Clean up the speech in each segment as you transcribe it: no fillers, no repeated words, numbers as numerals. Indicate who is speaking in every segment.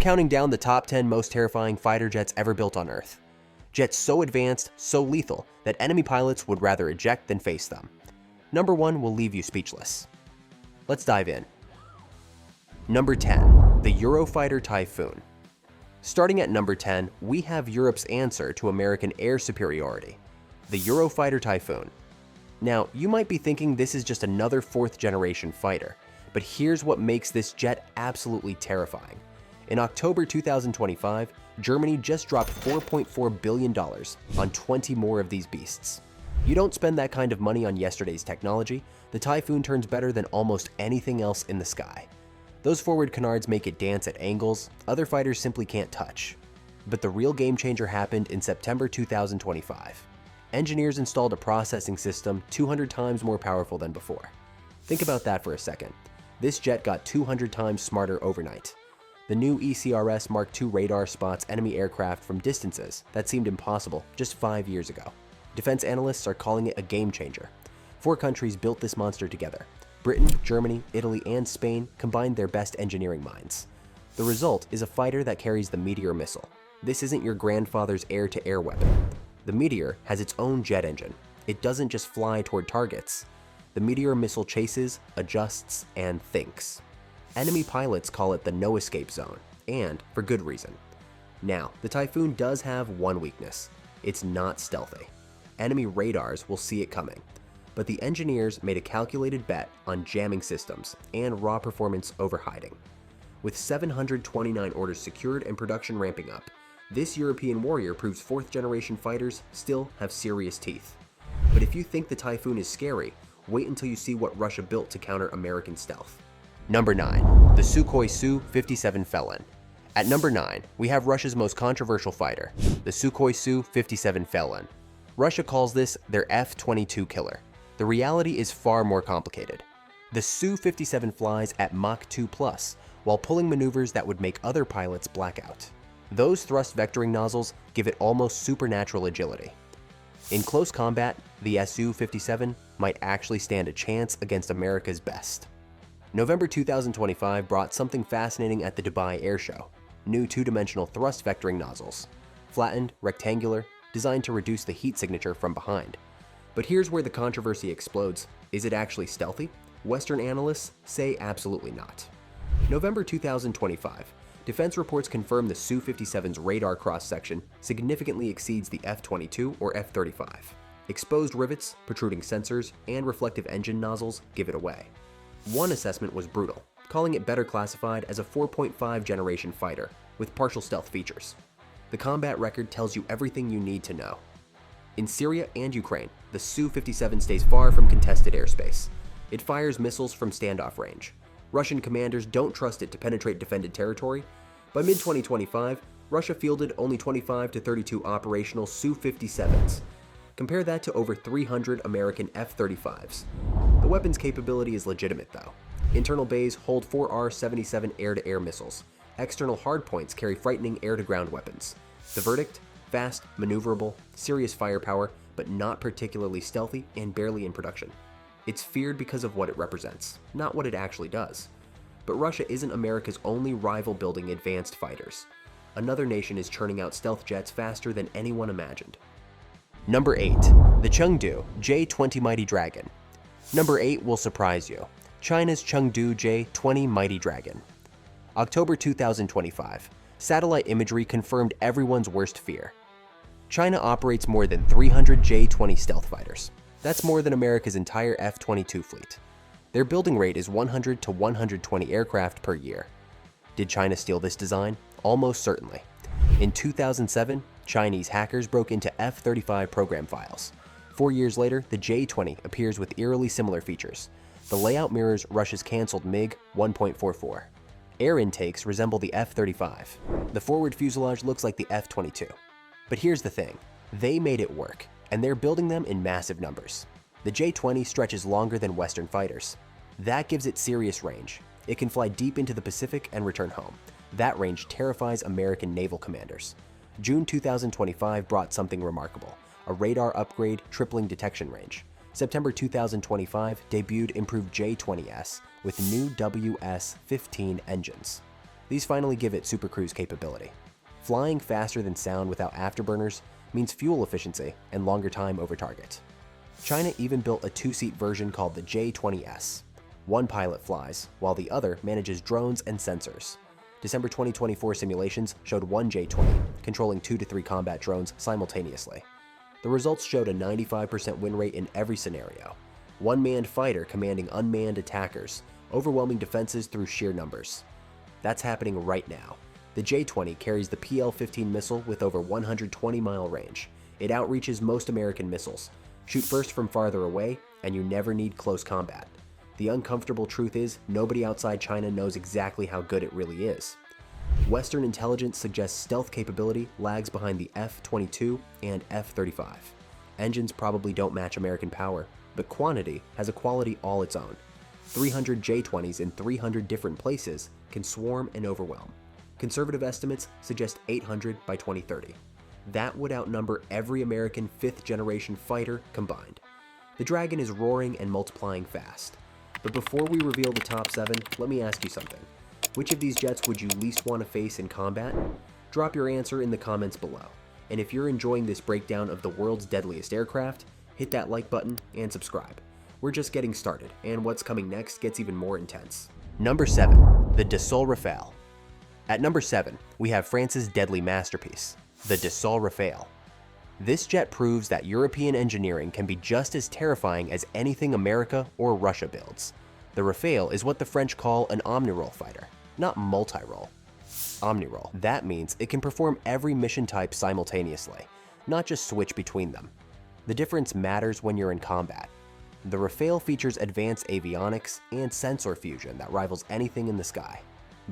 Speaker 1: counting down the top 10 most terrifying fighter jets ever built on Earth. Jets so advanced, so lethal, that enemy pilots would rather eject than face them. Number 1 will leave you speechless. Let's dive in. Number 10. The Eurofighter Typhoon. Starting at number 10, we have Europe's answer to American air superiority, the Eurofighter Typhoon. Now, you might be thinking this is just another 4th generation fighter, but here's what makes this jet absolutely terrifying. In October 2025, Germany just dropped $4.4 billion on 20 more of these beasts. You don't spend that kind of money on yesterday's technology, the Typhoon turns better than almost anything else in the sky. Those forward canards make it dance at angles other fighters simply can't touch. But the real game changer happened in September 2025. Engineers installed a processing system 200 times more powerful than before. Think about that for a second. This jet got 200 times smarter overnight. The new ECRS Mark II radar spots enemy aircraft from distances that seemed impossible just 5 years ago. Defense analysts are calling it a game changer. 4 countries built this monster together. Britain, Germany, Italy, and Spain combined their best engineering minds. The result is a fighter that carries the Meteor missile. This isn't your grandfather's air-to-air weapon. The Meteor has its own jet engine. It doesn't just fly toward targets. The Meteor missile chases, adjusts, and thinks. Enemy pilots call it the no-escape zone, and for good reason. Now, the Typhoon does have one weakness. It's not stealthy. Enemy radars will see it coming. But the engineers made a calculated bet on jamming systems and raw performance over hiding. With 729 orders secured and production ramping up, this European warrior proves 4th generation fighters still have serious teeth. But if you think the Typhoon is scary, wait until you see what Russia built to counter American stealth. Number 9. The Sukhoi Su-57 Felon. At number 9, we have Russia's most controversial fighter, the Sukhoi Su-57 Felon. Russia calls this their F-22 killer. The reality is far more complicated. The Su-57 flies at Mach 2+, while pulling maneuvers that would make other pilots black out. Those thrust vectoring nozzles give it almost supernatural agility. In close combat, the Su-57 might actually stand a chance against America's best. November 2025 brought something fascinating at the Dubai Air Show: new 2-dimensional thrust vectoring nozzles. Flattened, rectangular, designed to reduce the heat signature from behind. But here's where the controversy explodes. Is it actually stealthy? Western analysts say absolutely not. November 2025, defense reports confirm the Su-57's radar cross-section significantly exceeds the F-22 or F-35. Exposed rivets, protruding sensors, and reflective engine nozzles give it away. One assessment was brutal, calling it better classified as a 4.5 generation fighter with partial stealth features. The combat record tells you everything you need to know. In Syria and Ukraine, the Su-57 stays far from contested airspace. It fires missiles from standoff range. Russian commanders don't trust it to penetrate defended territory. By mid-2025, Russia fielded only 25 to 32 operational Su-57s. Compare that to over 300 American F-35s. The weapon's capability is legitimate though. Internal bays hold 4 R-77 air-to-air missiles. External hardpoints carry frightening air-to-ground weapons. The verdict? Fast, maneuverable, serious firepower, but not particularly stealthy and barely in production. It's feared because of what it represents, not what it actually does. But Russia isn't America's only rival building advanced fighters. Another nation is churning out stealth jets faster than anyone imagined. Number 8. The Chengdu J-20 Mighty Dragon. Number 8 will surprise you. China's Chengdu J-20 Mighty Dragon. October 2025. Satellite imagery confirmed everyone's worst fear. China operates more than 300 J-20 stealth fighters. That's more than America's entire F-22 fleet. Their building rate is 100 to 120 aircraft per year. Did China steal this design? Almost certainly. In 2007, Chinese hackers broke into F-35 program files. 4 years later, the J-20 appears with eerily similar features. The layout mirrors Russia's cancelled MiG 1.44. Air intakes resemble the F-35. The forward fuselage looks like the F-22. But here's the thing, they made it work, and they're building them in massive numbers. The J-20 stretches longer than Western fighters. That gives it serious range. It can fly deep into the Pacific and return home. That range terrifies American naval commanders. June 2025 brought something remarkable, a radar upgrade tripling detection range. September 2025 debuted improved J-20S with new WS-15 engines. These finally give it supercruise capability. Flying faster than sound without afterburners means fuel efficiency and longer time over target. China even built a two-seat version called the J-20S. One pilot flies, while the other manages drones and sensors. December 2024 simulations showed one J-20 controlling 2 to 3 combat drones simultaneously. The results showed a 95% win rate in every scenario. One manned fighter commanding unmanned attackers, overwhelming defenses through sheer numbers. That's happening right now. The J-20 carries the PL-15 missile with over 120-mile range. It outreaches most American missiles. Shoot first from farther away, and you never need close combat. The uncomfortable truth is, nobody outside China knows exactly how good it really is. Western intelligence suggests stealth capability lags behind the F-22 and F-35. Engines probably don't match American power, but quantity has a quality all its own. 300 J-20s in 300 different places can swarm and overwhelm. Conservative estimates suggest 800 by 2030. That would outnumber every American 5th-generation fighter combined. The Dragon is roaring and multiplying fast. But before we reveal the top 7, let me ask you something. Which of these jets would you least want to face in combat? Drop your answer in the comments below. And if you're enjoying this breakdown of the world's deadliest aircraft, hit that like button and subscribe. We're just getting started, and what's coming next gets even more intense. Number 7. The Dassault Rafale. At number 7, we have France's deadly masterpiece, the Dassault Rafale. This jet proves that European engineering can be just as terrifying as anything America or Russia builds. The Rafale is what the French call an omni-role fighter, not multi-role. Omni-role. That means it can perform every mission type simultaneously, not just switch between them. The difference matters when you're in combat. The Rafale features advanced avionics and sensor fusion that rivals anything in the sky.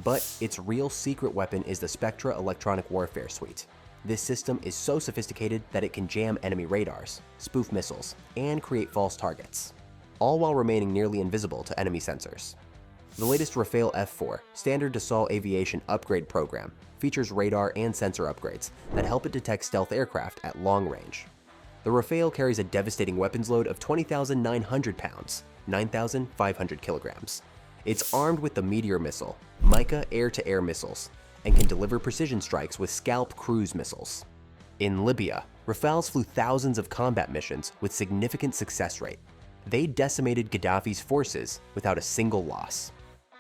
Speaker 1: But its real secret weapon is the Spectra electronic warfare suite. This system is so sophisticated that it can jam enemy radars, spoof missiles, and create false targets, all while remaining nearly invisible to enemy sensors. The latest Rafale F4 standard Dassault Aviation upgrade program features radar and sensor upgrades that help it detect stealth aircraft at long range. The Rafale carries a devastating weapons load of 20,900 pounds, 9,500 kilograms. It's armed with the Meteor missile, Mica air-to-air missiles, and can deliver precision strikes with Scalp cruise missiles. In Libya, Rafales flew thousands of combat missions with significant success rate. They decimated Gaddafi's forces without a single loss.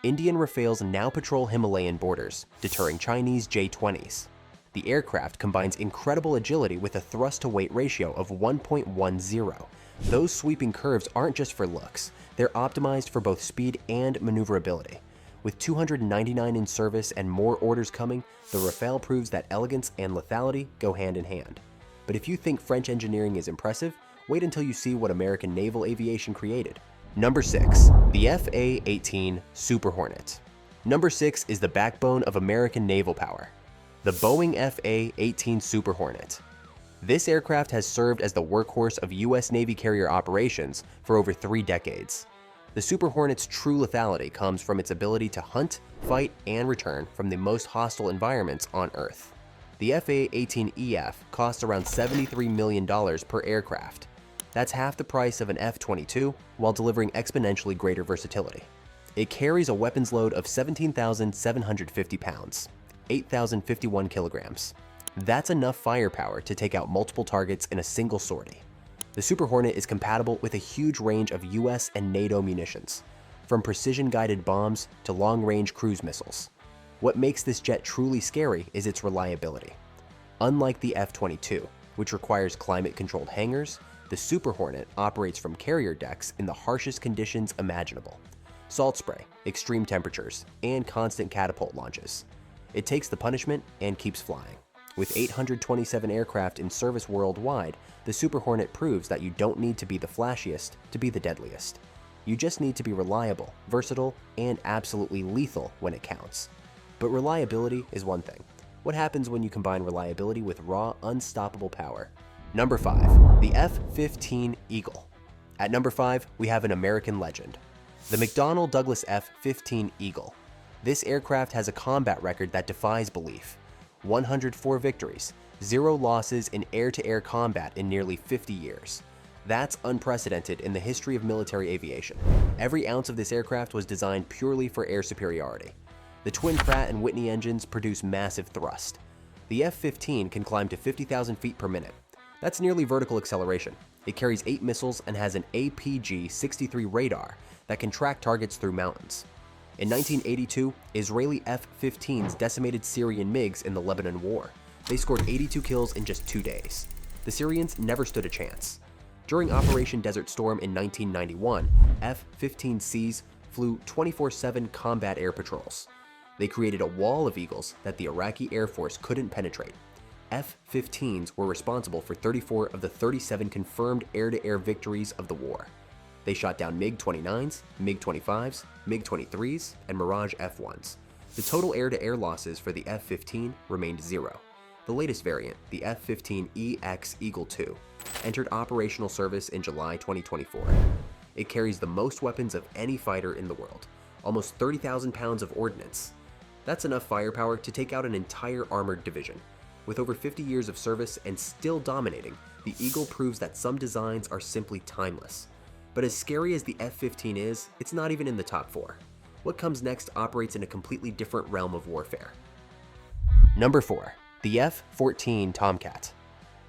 Speaker 1: Indian Rafales now patrol Himalayan borders, deterring Chinese J-20s. The aircraft combines incredible agility with a thrust-to-weight ratio of 1.10. Those sweeping curves aren't just for looks, they're optimized for both speed and maneuverability. With 299 in service and more orders coming, the Rafale proves that elegance and lethality go hand in hand. But if you think French engineering is impressive, wait until you see what American naval aviation created. Number 6. The FA-18 Super Hornet. Number 6 is the backbone of American naval power. The Boeing FA-18 Super Hornet. This aircraft has served as the workhorse of U.S. Navy carrier operations for over 3 decades. The Super Hornet's true lethality comes from its ability to hunt, fight, and return from the most hostile environments on Earth. The FA-18EF costs around $73 million per aircraft. That's half the price of an F-22 while delivering exponentially greater versatility. It carries a weapons load of 17,750 pounds, 8,051 kilograms. That's enough firepower to take out multiple targets in a single sortie. The Super Hornet is compatible with a huge range of US and NATO munitions, from precision-guided bombs to long-range cruise missiles. What makes this jet truly scary is its reliability. Unlike the F-22, which requires climate-controlled hangars, the Super Hornet operates from carrier decks in the harshest conditions imaginable. Salt spray, extreme temperatures, and constant catapult launches. It takes the punishment and keeps flying. With 827 aircraft in service worldwide, the Super Hornet proves that you don't need to be the flashiest to be the deadliest. You just need to be reliable, versatile, and absolutely lethal when it counts. But reliability is one thing. What happens when you combine reliability with raw, unstoppable power? Number 5. The F-15 Eagle. At number 5, we have an American legend. The McDonnell Douglas F-15 Eagle. This aircraft has a combat record that defies belief. 104 victories, 0 losses in air-to-air combat in nearly 50 years. That's unprecedented in the history of military aviation. Every ounce of this aircraft was designed purely for air superiority. The twin Pratt and Whitney engines produce massive thrust. The F-15 can climb to 50,000 feet per minute. That's nearly vertical acceleration. It carries 8 missiles and has an APG-63 radar that can track targets through mountains. In 1982, Israeli F-15s decimated Syrian MiGs in the Lebanon War. They scored 82 kills in just 2 days. The Syrians never stood a chance. During Operation Desert Storm in 1991, F-15Cs flew 24/7 combat air patrols. They created a wall of eagles that the Iraqi Air Force couldn't penetrate. F-15s were responsible for 34 of the 37 confirmed air-to-air victories of the war. They shot down MiG-29s, MiG-25s, MiG-23s, and Mirage F-1s. The total air-to-air losses for the F-15 remained 0. The latest variant, the F-15EX Eagle II, entered operational service in July 2024. It carries the most weapons of any fighter in the world, almost 30,000 pounds of ordnance. That's enough firepower to take out an entire armored division. With over 50 years of service and still dominating, the Eagle proves that some designs are simply timeless. But as scary as the F-15 is, it's not even in the top 4. What comes next operates in a completely different realm of warfare. Number 4. The F-14 Tomcat.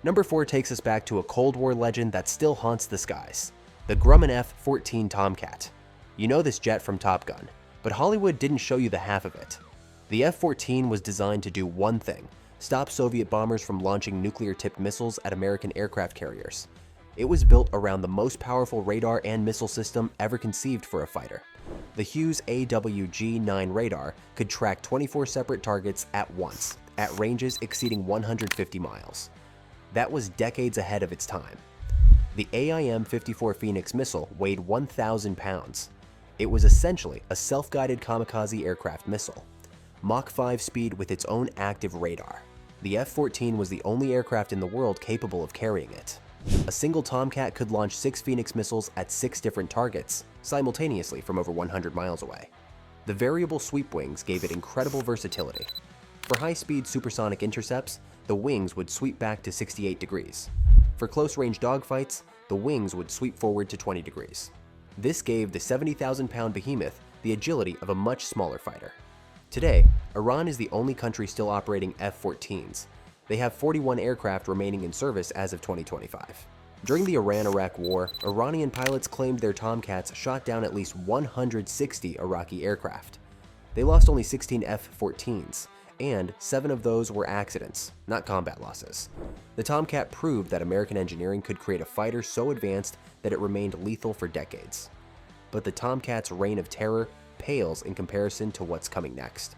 Speaker 1: Number 4 takes us back to a Cold War legend that still haunts the skies. The Grumman F-14 Tomcat. You know this jet from Top Gun, but Hollywood didn't show you the half of it. The F-14 was designed to do one thing: stop Soviet bombers from launching nuclear-tipped missiles at American aircraft carriers. It was built around the most powerful radar and missile system ever conceived for a fighter. The Hughes AWG-9 radar could track 24 separate targets at once, at ranges exceeding 150 miles. That was decades ahead of its time. The AIM-54 Phoenix missile weighed 1,000 pounds. It was essentially a self-guided kamikaze aircraft missile. Mach 5 speed with its own active radar. The F-14 was the only aircraft in the world capable of carrying it. A single Tomcat could launch 6 Phoenix missiles at 6 different targets, simultaneously from over 100 miles away. The variable sweep wings gave it incredible versatility. For high-speed supersonic intercepts, the wings would sweep back to 68 degrees. For close-range dogfights, the wings would sweep forward to 20 degrees. This gave the 70,000-pound behemoth the agility of a much smaller fighter. Today, Iran is the only country still operating F-14s. They have 41 aircraft remaining in service as of 2025. During the Iran-Iraq War, Iranian pilots claimed their Tomcats shot down at least 160 Iraqi aircraft. They lost only 16 F-14s, and 7 of those were accidents, not combat losses. The Tomcat proved that American engineering could create a fighter so advanced that it remained lethal for decades. But the Tomcat's reign of terror pales in comparison to what's coming next.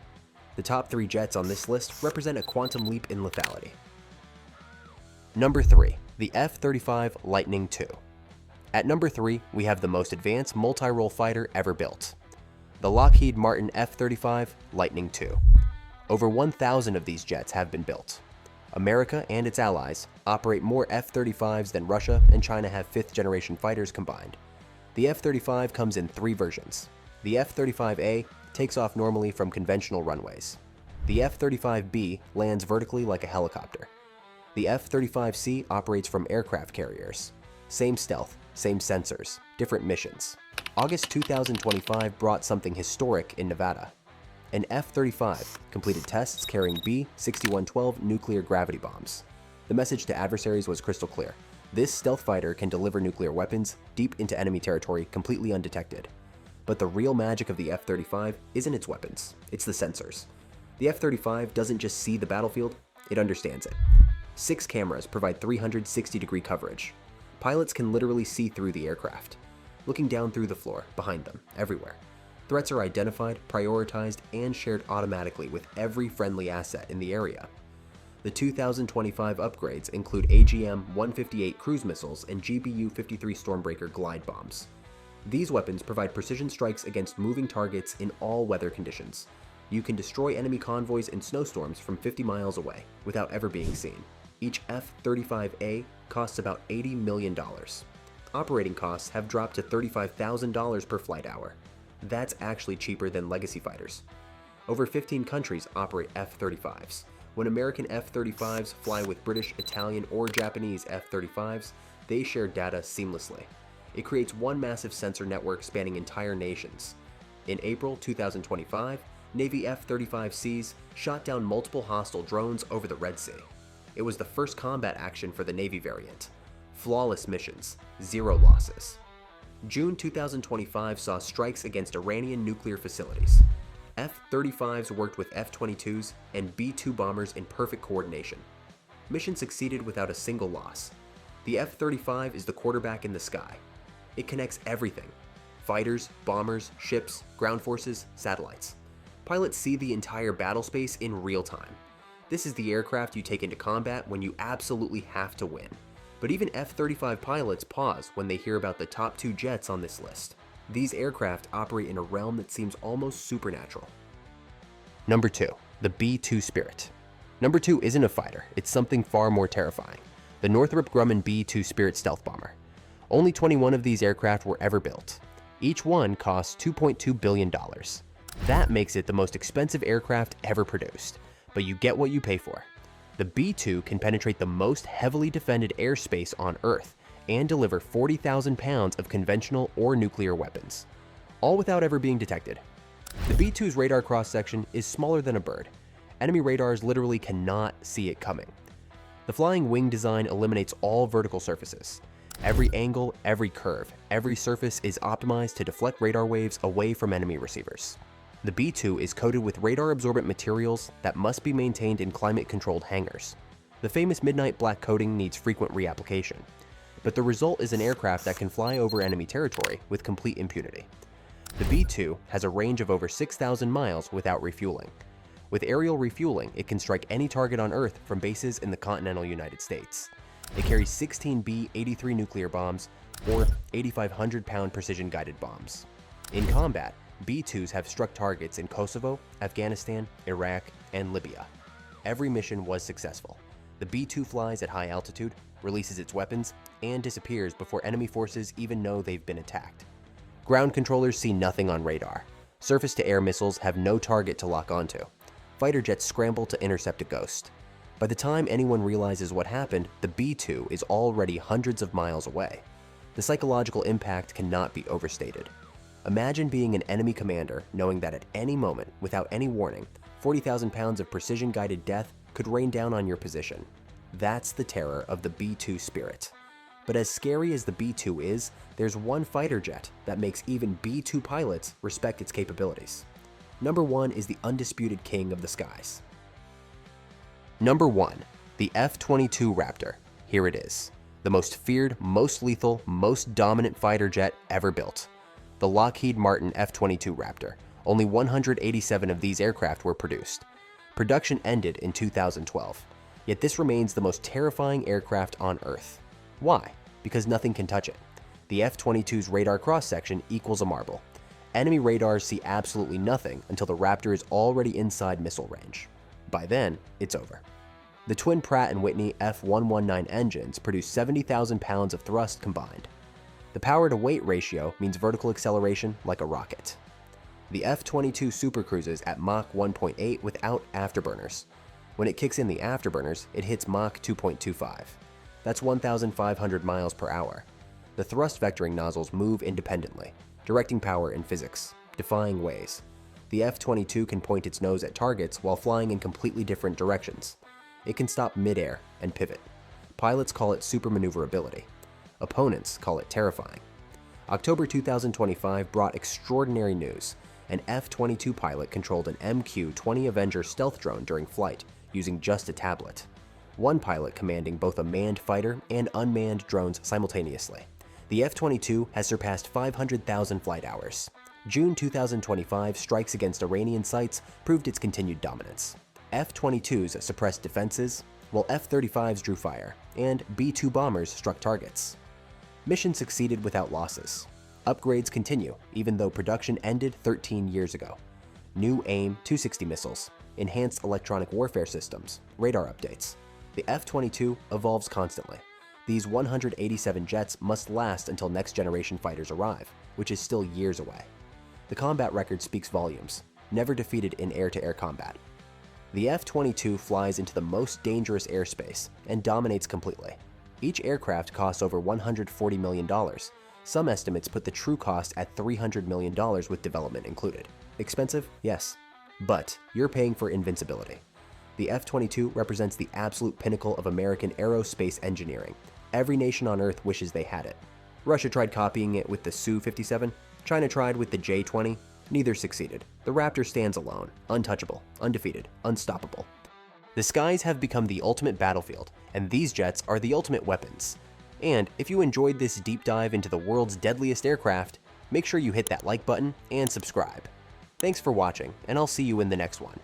Speaker 1: The top 3 jets on this list represent a quantum leap in lethality. Number 3. The F-35 Lightning II. At number 3, we have the most advanced multi-role fighter ever built. The Lockheed Martin F-35 Lightning II. Over 1,000 of these jets have been built. America and its allies operate more F-35s than Russia and China have 5th-generation fighters combined. The F-35 comes in 3 versions. The F-35A takes off normally from conventional runways. The F-35B lands vertically like a helicopter. The F-35C operates from aircraft carriers. Same stealth, same sensors, different missions. August 2025 brought something historic in Nevada. An F-35 completed tests carrying B-6112 nuclear gravity bombs. The message to adversaries was crystal clear. This stealth fighter can deliver nuclear weapons deep into enemy territory completely undetected. But the real magic of the F-35 isn't its weapons, it's the sensors. The F-35 doesn't just see the battlefield, it understands it. 6 cameras provide 360-degree coverage. Pilots can literally see through the aircraft, looking down through the floor, behind them, everywhere. Threats are identified, prioritized, and shared automatically with every friendly asset in the area. The 2025 upgrades include AGM-158 cruise missiles and GBU-53 Stormbreaker glide bombs. These weapons provide precision strikes against moving targets in all weather conditions. You can destroy enemy convoys in snowstorms from 50 miles away without ever being seen. Each F-35A costs about $80 million. Operating costs have dropped to $35,000 per flight hour. That's actually cheaper than legacy fighters. Over 15 countries operate F-35s. When American F-35s fly with British, Italian, or Japanese F-35s, they share data seamlessly. It creates one massive sensor network spanning entire nations. In April 2025, Navy F-35Cs shot down multiple hostile drones over the Red Sea. It was the first combat action for the Navy variant. Flawless missions, 0 losses. June 2025 saw strikes against Iranian nuclear facilities. F-35s worked with F-22s and B-2 bombers in perfect coordination. Mission succeeded without a single loss. The F-35 is the quarterback in the sky. It connects everything: fighters, bombers, ships, ground forces, satellites. Pilots see the entire battle space in real time. This is the aircraft you take into combat when you absolutely have to win. But even F-35 pilots pause when they hear about the top 2 jets on this list. These aircraft operate in a realm that seems almost supernatural. Number 2. The B-2 Spirit. Number 2 isn't a fighter, it's something far more terrifying. The Northrop Grumman B-2 Spirit stealth bomber. Only 21 of these aircraft were ever built. Each one costs $2.2 billion. That makes it the most expensive aircraft ever produced, but you get what you pay for. The B-2 can penetrate the most heavily defended airspace on Earth and deliver 40,000 pounds of conventional or nuclear weapons, all without ever being detected. The B-2's radar cross-section is smaller than a bird. Enemy radars literally cannot see it coming. The flying wing design eliminates all vertical surfaces. Every angle, every curve, every surface is optimized to deflect radar waves away from enemy receivers. The B-2 is coated with radar-absorbent materials that must be maintained in climate-controlled hangars. The famous midnight black coating needs frequent reapplication, but the result is an aircraft that can fly over enemy territory with complete impunity. The B-2 has a range of over 6,000 miles without refueling. With aerial refueling, it can strike any target on Earth from bases in the continental United States. It carries 16 B-83 nuclear bombs or 8,500-pound precision-guided bombs. In combat, B-2s have struck targets in Kosovo, Afghanistan, Iraq, and Libya. Every mission was successful. The B-2 flies at high altitude, releases its weapons, and disappears before enemy forces even know they've been attacked. Ground controllers see nothing on radar. Surface-to-air missiles have no target to lock onto. Fighter jets scramble to intercept a ghost. By the time anyone realizes what happened, the B-2 is already hundreds of miles away. The psychological impact cannot be overstated. Imagine being an enemy commander knowing that at any moment, without any warning, 40,000 pounds of precision-guided death could rain down on your position. That's the terror of the B-2 Spirit. But as scary as the B-2 is, there's one fighter jet that makes even B-2 pilots respect its capabilities. Number 1 is the undisputed king of the skies. Number 1. The F-22 Raptor. Here it is. The most feared, most lethal, most dominant fighter jet ever built. The Lockheed Martin F-22 Raptor. Only 187 of these aircraft were produced. Production ended in 2012, yet this remains the most terrifying aircraft on Earth. Why? Because nothing can touch it. The F-22's radar cross-section equals a marble. Enemy radars see absolutely nothing until the Raptor is already inside missile range. By then, it's over. The twin Pratt & Whitney F119 engines produce 70,000 pounds of thrust combined. The power-to-weight ratio means vertical acceleration like a rocket. The F-22 supercruises at Mach 1.8 without afterburners. When it kicks in the afterburners, it hits Mach 2.25. That's 1,500 miles per hour. The thrust vectoring nozzles move independently, directing power in physics, defying ways. The F-22 can point its nose at targets while flying in completely different directions. It can stop mid-air and pivot. Pilots call it supermaneuverability. Opponents call it terrifying. October 2025 brought extraordinary news. An F-22 pilot controlled an MQ-20 Avenger stealth drone during flight, using just a tablet. One pilot commanding both a manned fighter and unmanned drones simultaneously. The F-22 has surpassed 500,000 flight hours. June 2025 strikes against Iranian sites proved its continued dominance. F-22s suppressed defenses, while F-35s drew fire, and B-2 bombers struck targets. Mission succeeded without losses. Upgrades continue, even though production ended 13 years ago. New AIM-260 missiles, enhanced electronic warfare systems, radar updates. The F-22 evolves constantly. These 187 jets must last until next-generation fighters arrive, which is still years away. The combat record speaks volumes, never defeated in air-to-air combat. The F-22 flies into the most dangerous airspace and dominates completely. Each aircraft costs over $140 million. Some estimates put the true cost at $300 million with development included. Expensive? Yes. But you're paying for invincibility. The F-22 represents the absolute pinnacle of American aerospace engineering. Every nation on Earth wishes they had it. Russia tried copying it with the Su-57, China tried with the J-20, neither succeeded. The Raptor stands alone, untouchable, undefeated, unstoppable. The skies have become the ultimate battlefield, and these jets are the ultimate weapons. And if you enjoyed this deep dive into the world's deadliest aircraft, make sure you hit that like button and subscribe. Thanks for watching, and I'll see you in the next one.